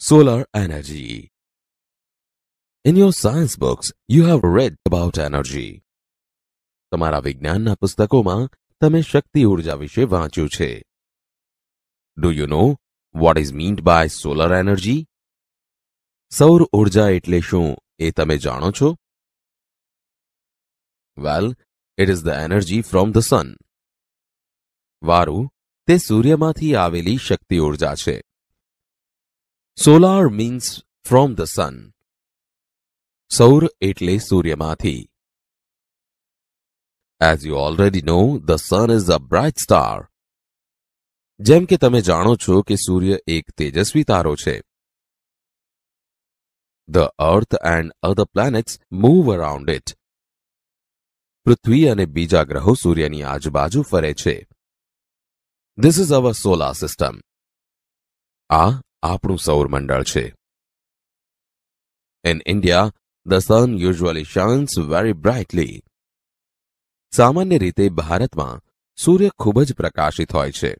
Solar energy. In your science books, you have read about energy. તમારા વિજ્ઞાનના પુસ્તકોમાં તમે શક્તિ ઊર્જા વિશે વાંચ્યું છે. Do you know what is meant by solar energy? સૌર ઊર્જા એટલે શું એ તમે જાણો છો? Well, it is the energy from the sun. વારું, તે સૂર્યમાંથી આવેલી શક્તિ ઊર્જા છે. Solar means from the sun. સૌર એટલે સૂર્યમાંથી. As you already know, the sun is a bright star. જેમ કે તમે જાણો છો કે સૂર્ય એક તેજસ્વી તારો છે. The earth and other planets move around it. પૃથ્વી અને બીજા ગ્રહો સૂર્યની આજુબાજુ ફરે છે. This is our solar system. આ આપણું સૌરમંડળ છે. In India, the sun usually shines very brightly. સામાન્ય રીતે ભારતમાં સૂર્ય ખૂબ જ પ્રકાશિત હોય છે.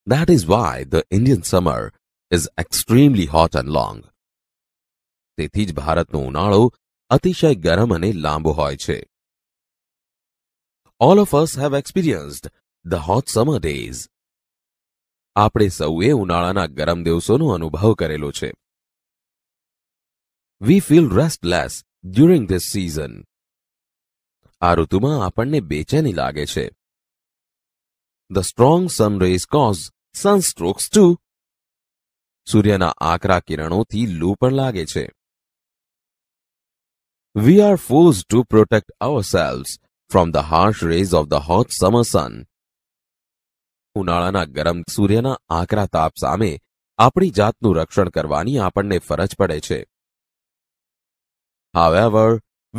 That is why the Indian summer is extremely hot and long. તેથી જ ભારતનો ઉનાળો અતિશય ગરમ અને લાંબો હોય છે. All of us have experienced the hot summer days. આપણે સૌએ ઉનાળાના ગરમ દિવસોનો અનુભવ કરેલો છે. We feel restless during this season. આ ઋતુમાં આપણને બેચેની લાગે છે. The strong sun rays cause sunstrokes too. સૂર્યના આકરા કિરણોથી લૂ પણ લાગે છે. We are forced to protect ourselves from the harsh rays of the hot summer sun. ઉનાળાના ગરમ સૂર્યના આકરા તાપ સામે આપણી જાતનું રક્ષણ કરવાની આપણને ફરજ પડે છે. However,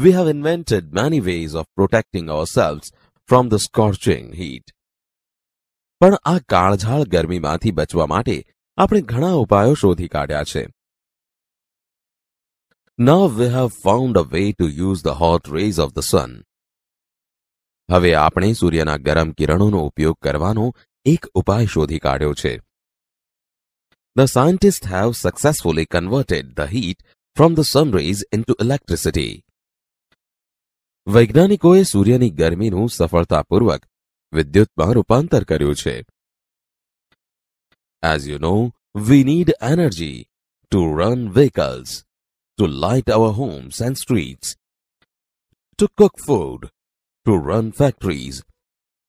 we have invented many ways of protecting ourselves from the scorching heat. પણ આ કાળઝાળ ગરમીમાંથી બચવા માટે આપણે ઘણા ઉપાયો શોધી કાઢ્યા છે. Now we have found a way to use the hot rays of the sun. હવે આપણે સૂર્યના ગરમ કિરણોનો ઉપયોગ કરવાનો એક ઉપાય શોધી કાઢ્યો છે. The scientists have successfully converted the heat from the sun rays into electricity. વૈજ્ઞાનિકોએ સૂર્યની ગરમીનું સફળતાપૂર્વક વિદ્યુતમાં રૂપાંતર કર્યું છે. As you know, we need energy to run vehicles, to light our homes and streets, to cook food, to run factories,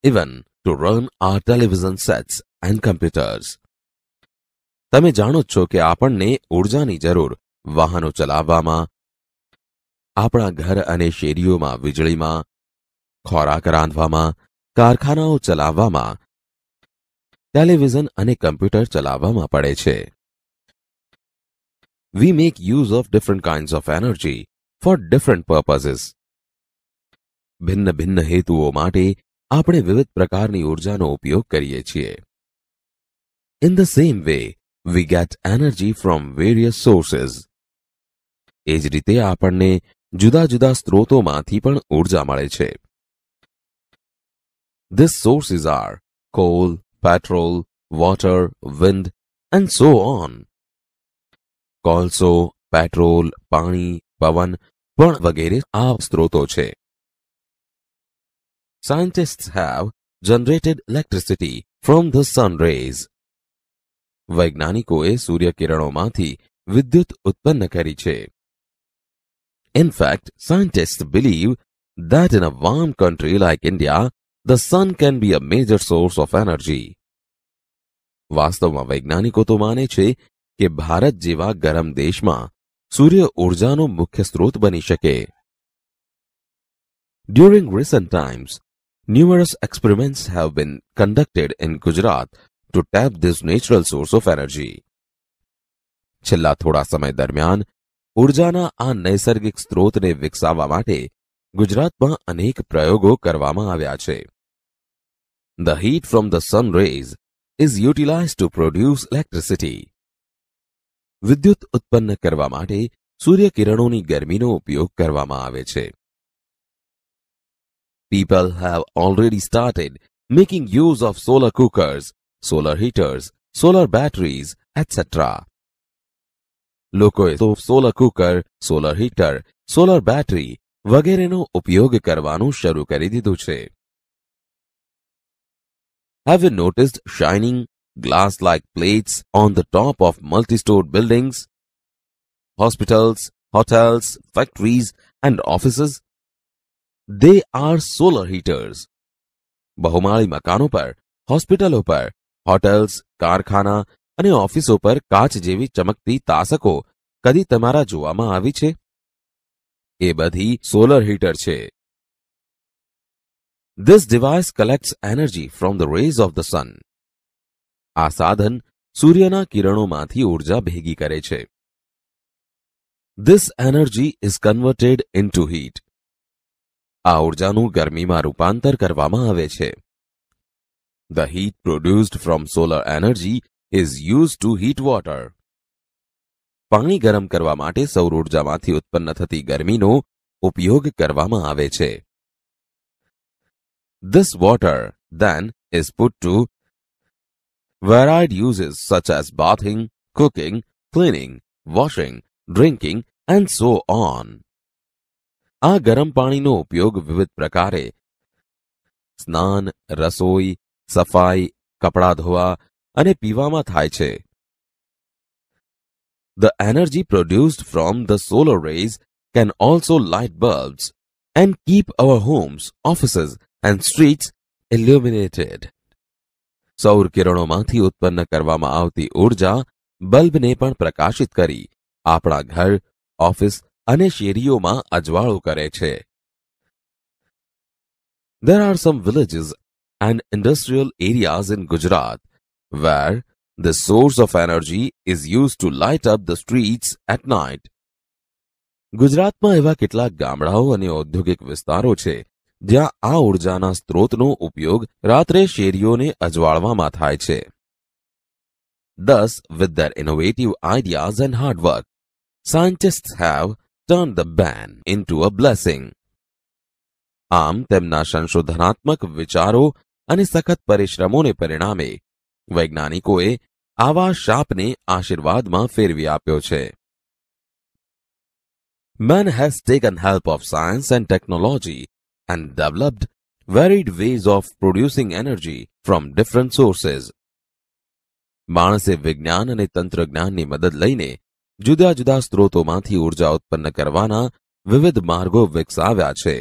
even to run our television sets and computers. તમે જાણો છો કે આપણને ઊર્જાની જરૂર વાહનો ચલાવવામાં, આપણા ઘર અને શેરીઓમાં વીજળીમાં, ખોરાક રાંધવામાં, કારખાનાઓ ચલાવવામાં, ટેલિવિઝન અને કમ્પ્યુટર ચલાવવામાં પડે છે. We make use of different kinds of energy for different purposes. ભિન્ન ભિન્ન હેતુઓ માટે આપણે વિવિધ પ્રકારની ઊર્જાનો ઉપયોગ કરીએ છીએ. In the same way, we get energy from various sources. એ જ રીતે આપણને જુદા જુદા સ્ત્રોતોમાંથી પણ ઊર્જા મળે છે. These sources are coal, petrol, water, wind, and so on. કોલસો, પેટ્રોલ, પાણી, પવન પણ વગેરે આ સ્ત્રોતો છે. Scientists have generated electricity from the sun rays. વૈજ્ઞાનિકોએ સૂર્યકિરણોમાંથી વિદ્યુત ઉત્પન્ન કરી છે. In fact, scientists believe that in a warm country like India, the sun can be a major source of energy. વાસ્તવમાં વૈજ્ઞાનિકો તો માને છે કે ભારત જેવા ગરમ દેશમાં સૂર્ય ઊર્જાનો મુખ્ય સ્ત્રોત બની શકે. During recent times, numerous experiments have been conducted in Gujarat to tap this natural source of energy. છેલ્લા થોડા સમય દરમિયાન ઊર્જાના આ નૈસર્ગિક સ્ત્રોતને વિકસાવવા માટે ગુજરાતમાં અનેક પ્રયોગો કરવામાં આવ્યા છે. The heat from the sun rays is utilized to produce electricity. વિદ્યુત ઉત્પન્ન કરવા માટે સૂર્યકિરણોની ગરમીનો ઉપયોગ કરવામાં આવે છે. People have already started making use of solar cookers, solar heaters, solar batteries, etc. લોકોએ તો solar cooker, solar heater, solar battery વગેરેનો ઉપયોગ કરવાનું શરૂ કરી દીધું છે. Have you noticed shining glass-like plates on the top of multi-stored buildings, hospitals, hotels, factories, and offices? They are solar heaters. બહુમાળી મકાનો પર, હોસ્પિટલો પર, હોટેલ્સ, કારખાના અને ઓફિસો પર કાચ જેવી ચમકતી તાસકો કદી તમારા જોવામાં આવી છે? એ બધી સોલર હીટર છે. This device collects energy from the rays of the sun. આ સાધન સૂર્યના કિરણોમાંથી ઊર્જા ભેગી કરે છે. This energy is converted into heat. આ ઊર્જાનું ગરમીમાં રૂપાંતર કરવામાં આવે છે. The heat produced from solar energy is used to heat water. પાણી ગરમ કરવા માટે સૌર ઊર્જામાંથી ઉત્પન્ન થતી ગરમીનો ઉપયોગ કરવામાં આવે છે. This water then is put to varied uses such as bathing, cooking, cleaning, washing, drinking and so on. આ ગરમ પાણીનો ઉપયોગ વિવિધ પ્રકારે સ્નાન, રસોઈ, સફાઈ, કપડાં ધોવા અને પીવામાં થાય છે. The energy produced from the solar rays can also light bulbs and keep our homes, offices and streets illuminated. સૌર કિરણોમાંથી ઉત્પન્ન કરવામાં આવતી ઊર્જા બલ્બને પણ પ્રકાશિત કરી આપણા ઘર, ઓફિસ અને શેરીઓમાં અજવાળું કરે છે. There are some villages and industrial areas in Gujarat where the source of energy is used to light up the streets at night. ગુજરાતમાં એવા કેટલાક ગામડાઓ અને ઔદ્યોગિક વિસ્તારો છે જ્યાં આ ઊર્જાના સ્ત્રોતનો ઉપયોગ રાત્રે શેરીઓને અજવાળવામાં થાય છે. Thus, with their innovative ideas and hard work, scientists have turned the ban into a blessing. આમ તેમના સંશોધનાત્મક વિચારો અને સખત પરિશ્રમોને પરિણામે વૈજ્ઞાનિકોએ આવા શાપને આશીર્વાદમાં ફેરવી આપ્યો છે. Man has taken help of science and technology and developed varied ways of producing energy from different sources. માણસે વિજ્ઞાન અને તંત્રજ્ઞાનની મદદ લઈને જુદા જુદા સ્ત્રોતોમાંથી ઊર્જા ઉત્પન્ન કરવાના વિવિધ માર્ગો વિકસાવ્યા છે.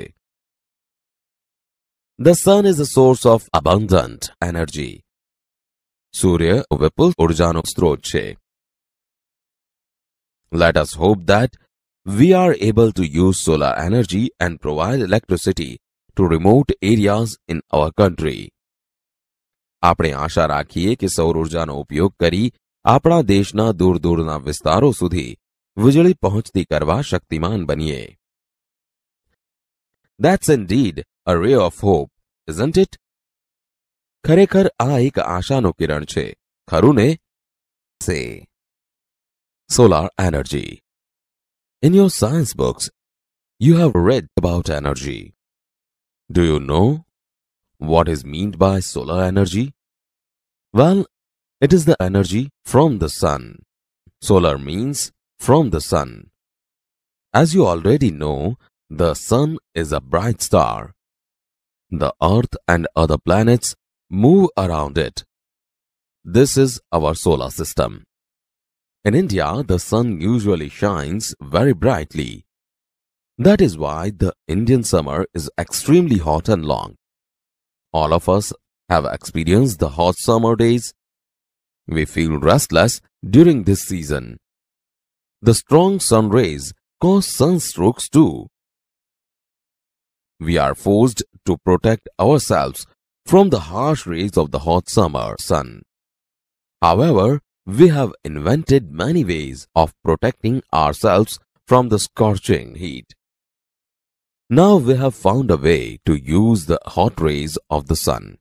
The sun is a source of abundant energy. સૂર્ય વિપુલ ઊર્જાનો સ્ત્રોત છે. Let us hope that we are able to use solar energy and provide electricity to remote areas in our country. આપણે આશા રાખીએ કે સૌર ઊર્જાનો ઉપયોગ કરી આપણા દેશના દૂર દૂરના વિસ્તારો સુધી વીજળી પહોંચતી કરવા શક્તિમાન બનીએ. That's indeed a ray of hope, isn't it? ખરેખર આ એક આશાનો કિરણ છે, ખરું ને? Say, solar energy. In your science books, you have read about energy. Do you know what is meant by solar energy? Well, it is the energy from the sun. Solar means from the sun. As you already know, the sun is a bright star. The earth and other planets move around it. This is our solar system. In India, the sun usually shines very brightly. That is why the Indian summer is extremely hot and long. All of us have experienced the hot summer days. We feel restless during this season. The strong sun rays cause sunstrokes too. We are forced to protect ourselves from the harsh rays of the hot summer sun. However, we have invented many ways of protecting ourselves from the scorching heat. Now we have found a way to use the hot rays of the sun.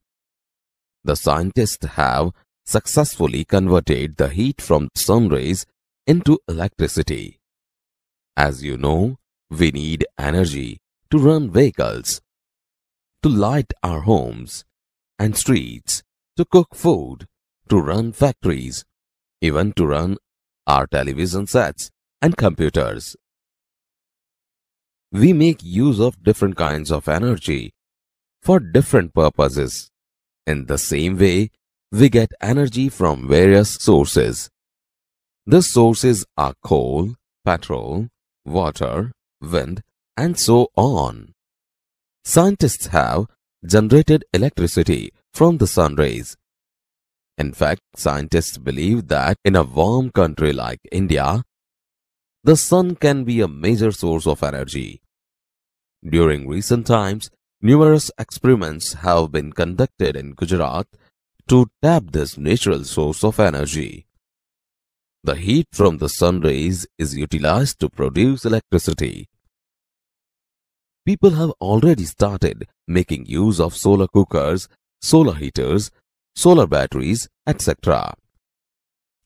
The scientists have successfully converted the heat from sun rays into electricity. As you know, we need energy to run vehicles, to light our homes and streets, to cook food, to run factories, even to run our television sets and computers. We make use of different kinds of energy for different purposes. In the same way, we get energy from various sources. The sources are coal, petrol, water, wind, and so on. Scientists have generated electricity from the sun rays. In fact, scientists believe that in a warm country like India, the sun can be a major source of energy. During recent times, numerous experiments have been conducted in Gujarat to tap this natural source of energy. The heat from the sun rays is utilized to produce electricity. People have already started making use of solar cookers, solar heaters, solar batteries, etc.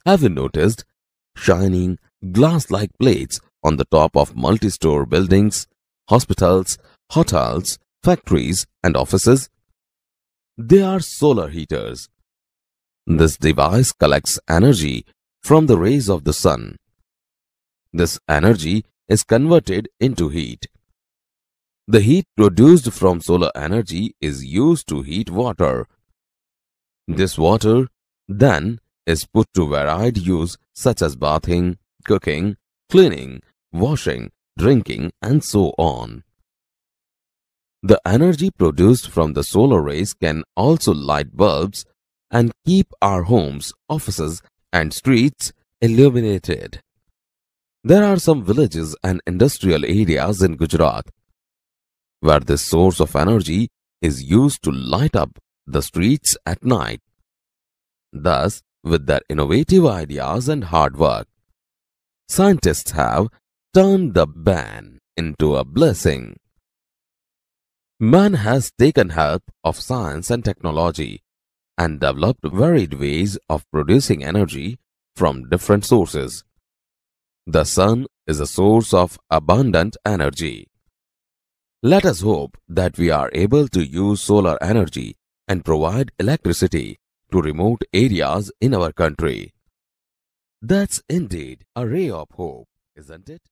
Have you noticed shining glass-like plates on the top of multi-story buildings, hospitals, hotels, factories, and offices? They are solar heaters. This device collects energy from the rays of the sun. This energy is converted into heat. The heat produced from solar energy is used to heat water. This water then is put to varied use such as bathing, cooking, cleaning, washing, drinking, and so on. The energy produced from the solar rays can also light bulbs and keep our homes, offices, and streets illuminated. There are some villages and industrial areas in Gujarat where this source of energy is used to light up the streets at night. Thus, with their innovative ideas and hard work, scientists have turned the ban into a blessing. Man has taken help of science and technology and developed varied ways of producing energy from different sources. The sun is a source of abundant energy. Let us hope that we are able to use solar energy and provide electricity to remote areas in our country. That's indeed a ray of hope, isn't it?